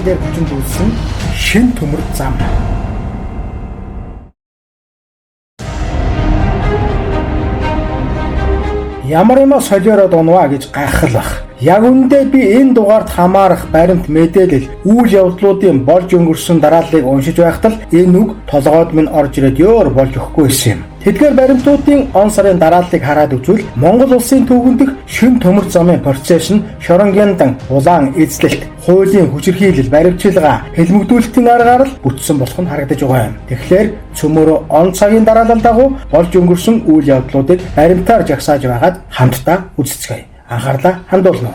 дээр хүчин дүүсэн шин төмөр зам. Ямар юм солиороод унваа гэж гайхалах. Яг үндэ би энэ дугаард хамаарах баримт мэдээлэл үйл явдлуудын болж өнгөрсөн дарааллыг уншиж байхад л энэ үг толгойд минь орж ирээд ёор болж өгөхгүй байсан юм. Тэдгээр баримтуудын он сарын дарааллыг хараад үзвэл Монгол улсын түүхэн дэх шин төмөр замын процесс нь Шоронгяндан улаан эзлэлт, хуулийн хүчирхийлэл, баримтчилгаа, хэлмэгдүүлэлтийн аргаар л бүтсэн болох нь харагдаж байгаа юм. Тэгэхээр цөмөрөө он цагийн дараалал дагуу болж өнгөрсөн үйл явдлуудыг баримтаар жагсааж байгаад хамтдаа үзцгээе. Анхаарлаа хандуулна.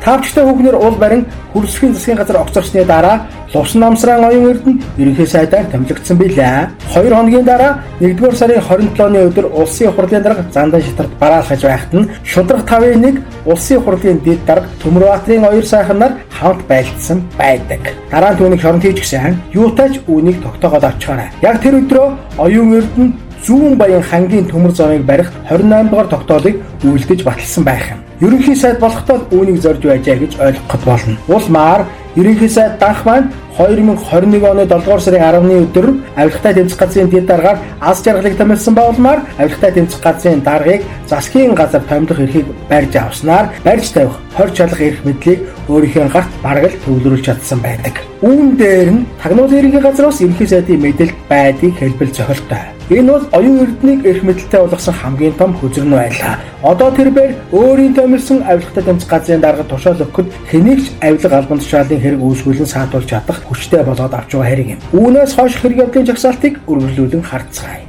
Тавчтай хүүхнэр уул барин хөрсгийн засгийн газар огцорсны дараа Лувсан намсран оюун эрдэнэ ерөнхий сайдаар томилогдсон билээ. 2 хоногийн дараа 1-р сарын 27-ны өдөр улсын хурлын дарга Зандан шатарт бараалхаж байхад нь шудраг 5-1 улсын хурлын дэд дарга Төмөрбаатарын 2 сайхан нар хамт байлдсан байдаг. Дараа нь түүнийг шоронд хийчихсэн. Юутайч үүнийг тогтоогоод авчихаарай. Яг тэр өдрөө оюун эрдэнэ Зүүн Баян хангийн төмөр замыг барих 28 дугаар тогтоолыг үйлдэж баталсан байх юм. Ерөнхий сайд болохдоо үүнийг зорж байжээ гэж ойлгох болно. Улмаар ерөнхий сайд данх маань 2021 оны 7 дугаар сарын 10-ны өдөр авилгатай тэмцэх газрын дэд даргаар аз жаргалыг томилсон баулмаар авилгатай тэмцэх газрын даргыг засгийн газар томилох эрхийг барьж авснаар барьж тавих 20 чалах эрх мэдлийг өөрийнхөө гарт бараг л төвлөрүүлж чадсан байдаг. Үүн дээр нь тагнуулын ерөнхий газраас ерөнхий сайдын мэдээлэл байдгийг хэлбэл зохиолтой. Энэ бол оюун эрднийг эрх мэдэлтэй болгосон хамгийн том хүзрэн байлаа. Одоо тэрээр өөрийн томилсон авилгатай тэмцэх газрын даргад тушаал өгөхөд хэнийг ч авилга албан тушаалын хэрэг үүсгүүлэн саатуулж чадах хүчтэй болоод авч байгаа хэрэг юм. Үүнээс хойш хэрэг явдлын жагсаалтыг үргэлжлүүлэн харцгаая.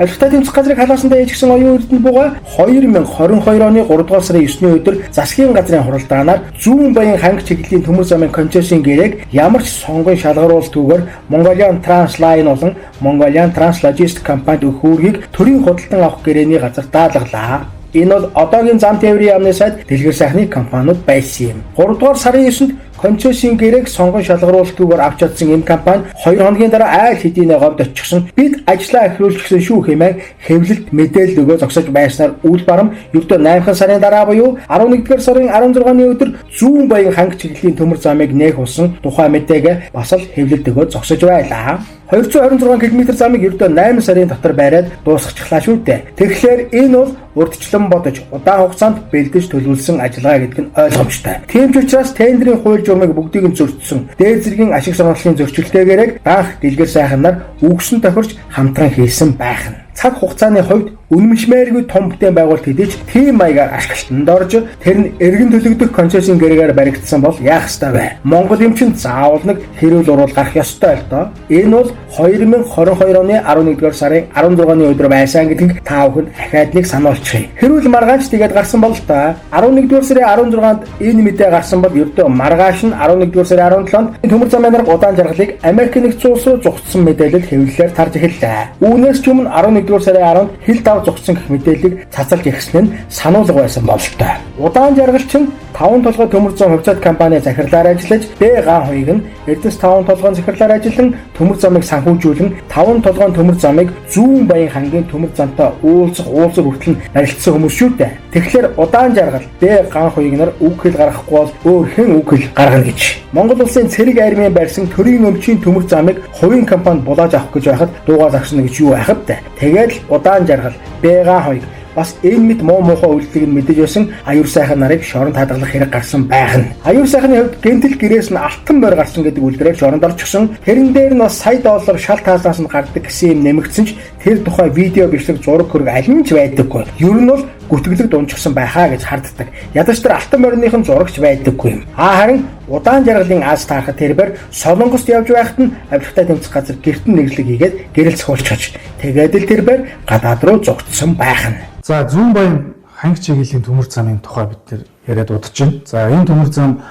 Авилгатай тэмцэх газрыг халаасандаа ээжгсэн оюун эрдэнэ буга 2022 оны 3 дугаар сарын 9-ний өдөр засгийн газрын хуралдаанаар Зүүн Баян ханги чиглэлийн төмөр замын концессийн гэрээг ямар ч сонгон шалгаруулалтгүйгээр Mongolian Transline болон Mongolian Translogistic компанид өгөх үүргийг төрийн худалдан авах гэрээний газар даалгалаа. Энэ бол одоогийн зам тээврийн яамны сайд дэлгэр сайхны компаниуд байсан юм. 3 дугаар сарын 9-нд концессийн гэрээг сонгон шалгаруулалтгүйгээр авч чадсан энэ компани 2 хоногийн дараа айл хэдийнэ говьд очихсон бид ажлаа эхлүүлчихсэн шүү хэмээн хэвлэлт мэдээлэл өгөө зогсож байснаар үйл барам ердөө 8 сарын дараа буюу 11-р сарын 16-ны өдөр Зүүн Баян ханги чиглэлийн төмөр замыг нээх болсон тухай мэдээгээ бас л хэвлэлт өгөө зогсож байлаа. 226 км замыг ердөө 8 сарын дотор бариад дуусгачихлаа шүү дээ. Тэгэхээр энэ бол урдчлан бодож удаан хугацаанд бэлдэж төлөвлөсөн ажиллагаа гэдэг нь ойлгомжтой. Тийм ч учраас тендерийн хууль журмыг бүгдийг нь зөрчсөн. Дээд зэргийн ашиг сонирхлын зөрчилтэйгээр данх дэлгэр сайхан нар үгсэн тохирч хамтран хийсэн байх нь. Цаг хугацааны хувьд үнэмшмээргүй том бүтээн байгуулалт хэдийч тийм маягаар ашиглалтанд орж тэр нь эргэн төлөгдөх концессийн гэрээгээр баригдсан бол яах ёстой вэ? Монгол эмчин заавал нэг хэрүүл урвал гарах ёстой л доо. Энэ бол 2022 оны 11-р сарын 16-ны өдөр байсан гэдгийг та бүхэн дахиад нэг сануулчихъя. Хэрүүл маргааш тэгээд гарсан бол та 11-р сарын 16-нд энэ мэдээ гарсан бол ердөө маргааш нь 11-р сарын 17-нд төмөр замын дарга удаан жаргалыг Америк нэгдсэн улс руу зугтсан мэдээлэл хэвлэлээр тарж эхэллээ. Үүнээс ч өмнө 11-р сарын 10-нд хил дав зогссон гэх мэдээллийг цацалж ирсэн нь сануулга байсан бололтой. Удаан жаргалч нь 5 толгой төмөр зам хувьцаат компани захирлаар ажиллаж, Б гаан хоёрыг нь Эрдэс 5 толгойн захирлаар ажиллан төмөр замыг санхүүжүүлэн 5 толгойн төмөр замыг Зүүн Баян хангийн төмөр замтай уулзах хүртэл барилдсан хүмүүс шүү дээ. Тэгэхээр удаан жаргал Б гаан хоёрыг нар үг хэл гаргахгүй бол өөр хэн үг хэл гаргана гэж. Монгол улсын цэрэг армийн барьсан төрийн өмчийн төмөр замыг хувийн компани булааж авах гэж байхад дуугаа загсна гэж юу байхад те. Тэгээд удаан жаргал Б гаан хоёрыг бас энэ мэд муу муухай үйлдэлийг нь мэдэж байсан аюур сайхан нарыг шоронд хадгалах хэрэг гарсан байх нь. Аюур сайхны хувьд гэнтэл гэрээс нь алтан морь гарсан гэдэг үйлдэлээр шоронд орчихсон. Тэрэн дээр нь бас сая доллар шал таалаас нь гардаг гэсэн юм нэмэгдсэн ч тэр тухай видео бичлэг зураг хөрөг аль нь ч байдаггүй. Ер нь бол гүтгэлэг дунчихсан байхаа гэж харддаг. Ядаж тэр алтан морьныхын зурагч байдаггүй юм. Харин удаан жаргалын аз таархад тэрээр Солонгост явж байхад нь авилгатай тэмцэх газар гэртэн нэрлэг хийгээд гэрэл цохолчож тэгээд л тэрээр гадаад руу зогтсон байх нь. За Зүүн Баян ханги чиглэлийн төмөр замын тухай бид нэр яриад удаж байна. За энэ төмөр зам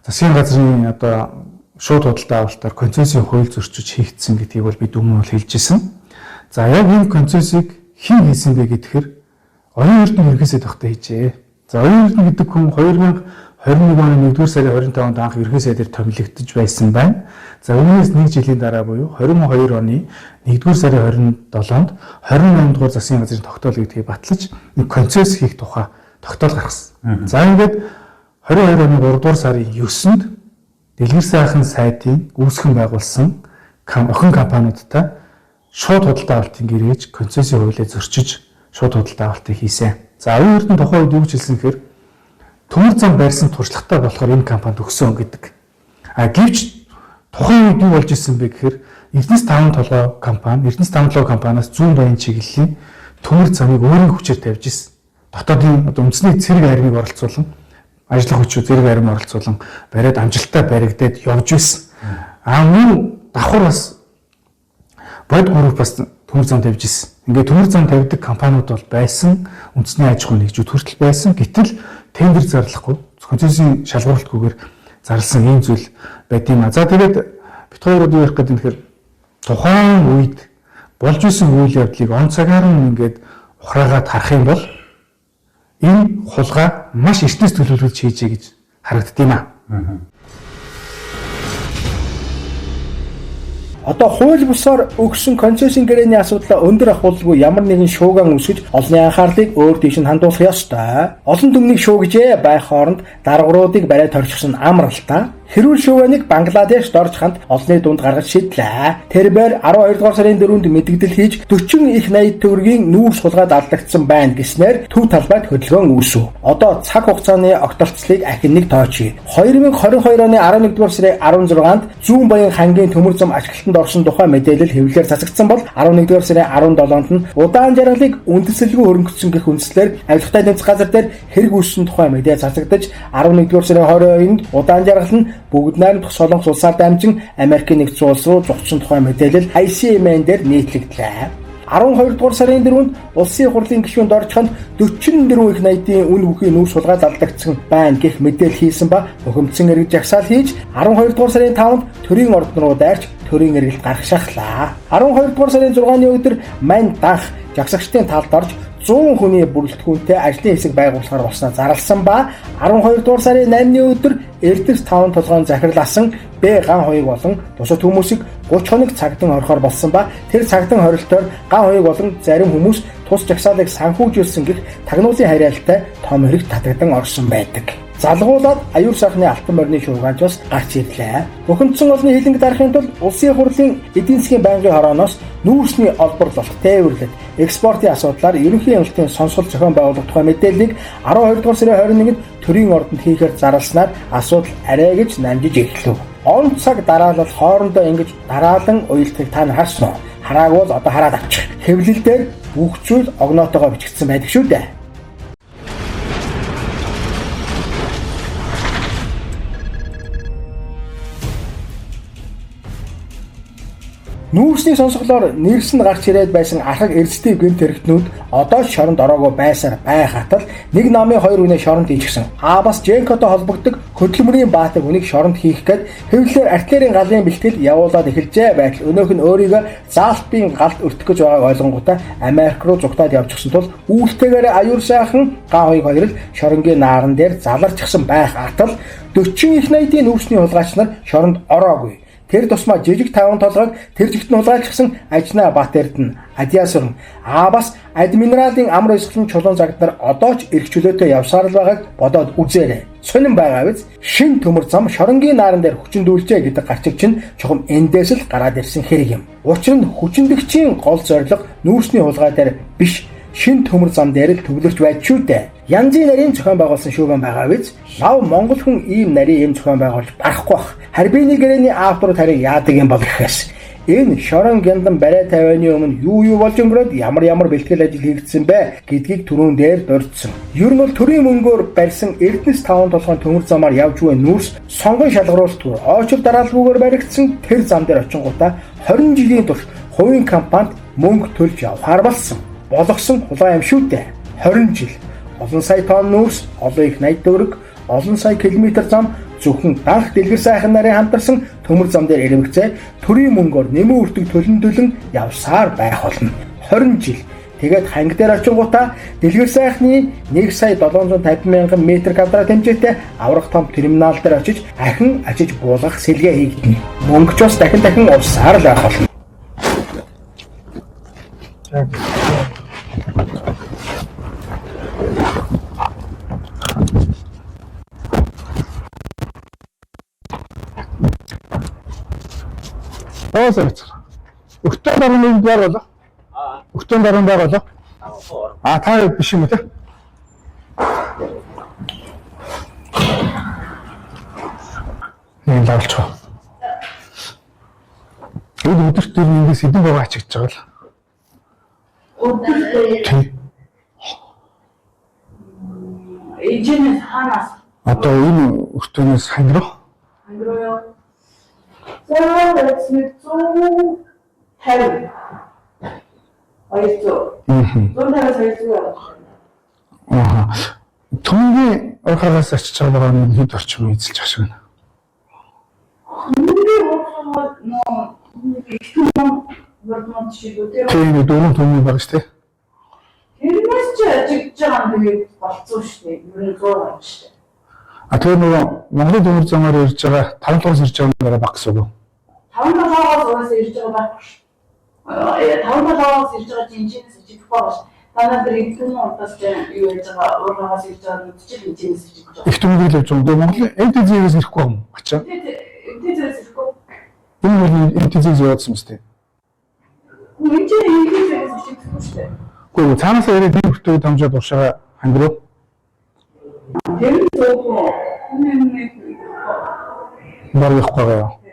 засгийн газрын одоо шууд худалдаа авалтаар концессийн хууль зөрчиж хийгдсэн гэдгийг бол бид өмнө бол хэлж ирсэн. За яг энэ концессийг хэн хийсэн бэ гэхээр оюун эрдэнэ ерөнхий сайд багтаа хийжээ. За оюун эрдэнэ гэдэг хүн 21 оны 1-р сарын 25-нд анх ерхий сайдаар томилогдож байсан байна. За үүнээс 1 жилийн дараа буюу 22 оны 1-р сарын 27-нд 28 дугаар засгийн газрын тогтоол гэдгийг батлаж нэг концесс хийх тухай тогтоол гаргасан. За ингээд 22 оны 3-р сарын 9-нд Дэлгэр сайхан сайтын үүсгэн байгуулсан охин компаниудтай шууд худалдаа авалтын гэрээж концессийн хуулиа зөрчиж шууд худалдаа авалтыг хийсэн. За энэ эрдэнэ тухайн үед юу гэж хэлсэн гэхээр төмөр зам барьсан туршлагатай болохоор энэ компанид өгсөн гэдэг. Гэвч тухайн үед юу болж исэн бэ гэхээр Эрдэнэс 5 толгой компани, Эрдэнэс 5 толгой компаниас 100 баян чиглэлийн төмөр замыг өөрийн хүчээр тавьж исэн. Дотоодын үндэсний цэрэг армийг оролцуулан ажлын хүчүүд зэрэг арим оролцуулан бариад амжилттай баригдаад явж байсан. Мөн давхар бас бод групп бас төмөр зам тавьж ирсэн. Ингээд төмөр зам тавьдаг компаниуд бол байсан, үндэсний аж ахуйн нэгжүүд хүртэл байсан. Гэтэл тендер зарлахгүй, концессийн шалгуулалтгүйгээр зарласан ийм зүйл байт юм а. За тэгээд бит хоёроо юу ярих гэдэг нь тэгэхээр тухайн үед болж исэн үйл явдлыг он цагаар нь ингээд ухраагаад харах юм бол энэ хулгай маш эртнээс төлөвлөж хийжээ гэж харагддаг юм а. Одоо хууль бусаар өгсөн концессийн гэрээний асуудлаа өндөр ахуулгүй ямар нэгэн шууган үсгэж олонний анхаарлыг өөр дэш нь хандуулах ёстой. Олон түмнийг шуугжээ байх хооронд даргуудыг бариад торчихсон амралтаа хэрүүл шууганыг Бангладеш дорж ханд олонний дунд гаргаж шийдлээ. Тэрээр 12 дугаар сарын 4-нд мэдэгдэл хийж 40 их 80 төгрөгийн нүүрс хулгайд алдагдсан байна гэснээр төв талбайд хөдөлгөөн үүсв. Одоо цаг хугацааны огтолцлыг ахин нэг тоочъё. 2022 оны 11 дугаар сарын 16-нд Зүүн Баян хангийн төмөр зам ашиглалтанд орсон тухай мэдээлэл хэвлэлээр цацагдсан бол 11 дугаар сарын 17-нд нь удаан жаргалыг үндэслэлгүй хөрөнгөцсөн гэх үндслээр авилгатай тэмцэх газар дээр хэрэг үүссэн тухай мэдээ цацагдаж 11 дугаар сарын 22-нд удаан жаргал нь бүгд найрамдах Солонгос улсаар дамжин Америкийн нэгдсэн улс руу зогссон тухай мэдээлэл ICMN дээр нийтлэгдлээ. 12 дугаар сарын 4-нд улсын хурлын гишүүнд орж ханд 44 их 80-ийн үн бүхий нүүрс хулгайд алдагдсан байна гэх мэдээлэл хийсэн ба бухимдсан эргэж жагсаал хийж 12 дугаар сарын 5-нд төрийн ордон руу дайрч төрийн эргэлт гаргах шахлаа. 12 дугаар сарын 6-ны өдөр мань данх жагсагчдын талд орж 100 хүний бүрэлдэхүүнтэй ажлын хэсэг байгуулахаар болсноо зарласан ба 12 дугаар сарын 8-ны өдөр Эрдэнэс 5 толгойн захирласан Б ган хоёрыг болон бусад хүмүүсийг 30 хоног цагдан орохоор болсон ба тэр цагдан хорилтоор ган хоёрыг болон зарим хүмүүс тус жагсаалыг санхүүжүүлсэн гэх тагнуулын хариалтай том хэрэг татагдан орсон байдаг. Залгуулаад аюур сайхны алтан морины шуугаач бас гарч ирлээ. Бухимдсан олны хилэнг дарахын тулд улсын хурлын эдийн засгийн байнгын хорооноос нүүрсний олборлолт, тээвэрлэл, экспортын асуудлаар ерөнхий хяналтын сонсгол зохион байгуулах тухай мэдээллийг 12 дугаар сарын 21-нд төрийн ордонд хийхээр зарласнаар асуудал арай гэж намжиж эхлэв. Он цаг дараалал хоорондоо ингэж дараалан уялдахыг та нар харсан уу? Хараагүй бол одоо хараад авчих. Хэвлэл дээр бүх зүйл огноотойгоо бичигдсэн байдаг шүү дээ. Нүүрсний сонсголоор нэрс нь гарч ирээд байсан архаг эрсдийн гэмт хэрэгтнүүд одоо ч шоронд ороогүй байсаар байхад л нэг намын хоёр үнэ шоронд хийчихсэн. Бас Женкотой холбогддог хөдөлмөрийн баатар үнийг шоронд хийх гээд хэвлэлээр артиллерийн галын бэлтгэл явуулаад эхэлжээ байтал өнөөх нь өөрийгөө заалтын галд өртөх гэж байгааг ойлгонгуудаа Америк руу зугтаад явчихсан тул үүлтэйгээр аюур сайхан ган хоёр л шоронгийн нааран дээр заларчихсан байх атал 40 их 80-ийн нүүрсний хулгайч нар шоронд ороогүй. Тэр тусмаа жижиг 5 толгойг тэр жигт нь хулгайлчихсан Ажна Батэрдэн, Адиасурн, бас админералын амар өсгөн чулуун загдар одоо ч эрх чөлөөтэй явсаар л байгааг бодоод үзээрэй. Сонин байгаа биз? Шин төмөр зам шоронгийн нааран дээр хүчндүүлжээ гэдэг гарчиг чинь чухам эндээс л гараад ирсэн хэрэг юм. Учир нь хүчндэгчийн гол зорилго нүүрсний хулгай дээр биш, шин төмөр зам дээр л төвлөрч байж шүү дээ. Янзын нарийн зохион байгуулсан шүүгэн байгаа биз? Лав Монгол хүн ийм нарийн юм зохион байгуулж барахгүй бах. Харбины гэрээний автор тариг яадаг юм бол гэхээс энэ шорон гяндан барай тавианы өмнө юу болж өнгөрөөд ямар бэлтгэл ажил хийгдсэн бэ гэдгийг түрүүн дээр дурдсан. Ер нь бол төрийн мөнгөөр барьсан Эрдэнэс 5 толгойн төмөр замаар явж буй нүүрс сонгон шалгаруулалтгүй очил дараалгүйгээр баригдсан тэр зам дээр очингуудаа 20 жилийн турш хувийн компанид мөнгө төлж явахаар болсон. Болгосон хулгай юм шүү дээ. 20 жил олон сая тонн нүүрс, олон их 80 төгрөг, олон сая километр зам зөвхөн данх дэлгэр сайхан нарын хамтарсан төмөр зам дээр ирвэгцээ төрийн мөнгөөр нэмэн үрдэг төлөн явсаар байх болно. 20 жил Тэгээд ханги дээр очингуудаа дэлгэр сайхны 1,750,000 м2 хэмжээтэй аврах том терминал дээр очиж ахин ажиж буулгах сэлгээ хийгдэнэ. Мөнгө ч бас дахин усаар л авах болно. Оосооч. Өртөө даруун нэг байр болоо. Өртөө даруун байр болоо. Та биш юм уу те? Энэ лавч. Өдөрт тэр ингээс эдэн байгаа ачигдж байгаа л. Өдөрт эжэнэ ханаас Одоо энэ өртөөнөөс хангироо. ангироо. Заач нэг 150. Ойцоо. 150 Томгийн орхоос очиж байгаа нь хэд орчим эзэлж ах шиг байна. Тийм дөрөв төмний байгаа шүү дээ. Тэрнээс ч ажигдж байгаа юм тэгээд болцсон шүү дээ. Ер нь 100 байна шүү дээ. Тэр нөгөө Монголын төмөр замаар ирж байгаа 5 дугаар ирж байгаа нэрээ баг гэсэн үг. 5 дугаараас ирж байгаа баг. 5 дугаараас ирж байгаа жинчнээс ичигдэх байгаа ш. Танаа тэр ихтгэн удаас юу яаж байгаа уургаас ирж байгаа нь ч жинчнээс ичигдэж байгаа. Их төмөр л явж байгаа. Монголын МТЗ-ээс ирэхгүй юм ачаа. МТЗ-ээс ирэхгүй. Энэ бол МТЗ-ээс явуулсан юм шүү дээ. МТЗ-ээс ичигдэх шүү дээ. Гэхдээ цаанаас ирээд энэ өртөө дамжаад уушаа хангироо. Тэр нь зөвхөн Бар явахгүй байгаа.